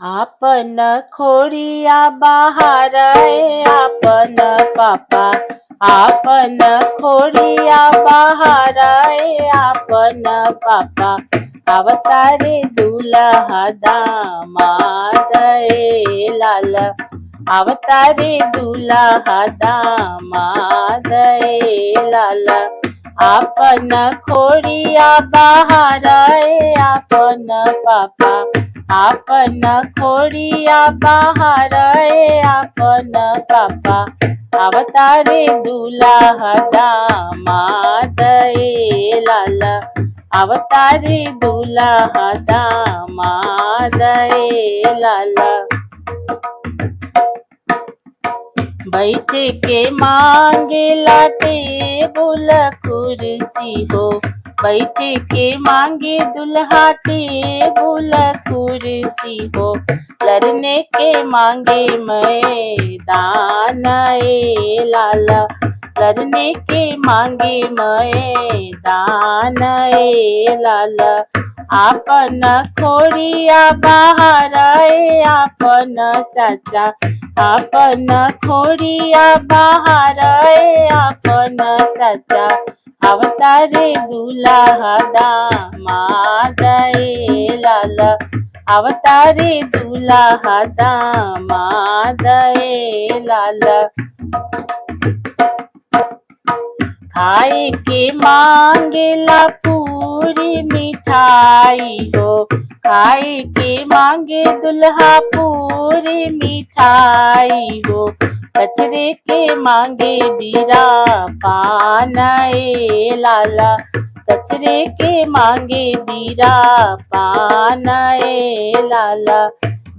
आपण खोडिया बहार आपण पापा आपण खोडिया बहार आपण पापा अवतारे दुल्हा दामाद लाल अवतारे दुल्हा दामाद लाल आपण खोडिया बहार आपण पापा आपण खोडिया बहार आपण पापा अवतारे दुल्हा दामाद लाल अवतारे दुल्हा दामाद लाल बैठे के मांगेला टेबुल कुर्सी हो बैठे के मांगे दुल्हा टेबुल कुर्सी हो लड़ने के मांगे मैदान लाल लड़ने के मांगे मैदान लाल आपण खोडिया बहार आपण चाचा आपण खोडिया बहार आपण चाचा अवतारे दुल्हा दामाद लाल अवतारे दुल्हा दामाद लाल खाए के मांगेला पूरी मिठाई हो खाए के मांगे दुल्हा पूरी मिठाई हो कचरे के मांगे बीरा पान लाला कचरे के मांगे बीरा पान लाला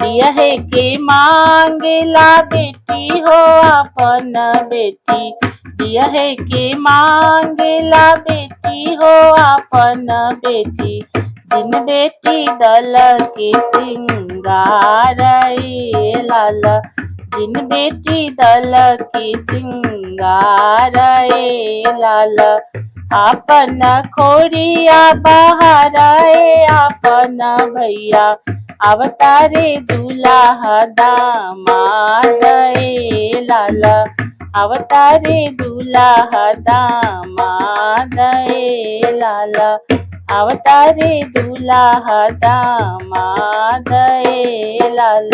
बियाहे के मांगेला बेटी हो अपन बेटी बियाहे के मांगेला बेटी हो अपन बेटी जिन बेटी दल के सिंगार लाल जिन बेटी दल के सिंगार लाल अपन खोडिया बहार अपन भैया अवतारे दुल्हा दामाद लाल अवतारे दुल्हा दामाद लाल अवतारे दुल्हा दामाद लाल।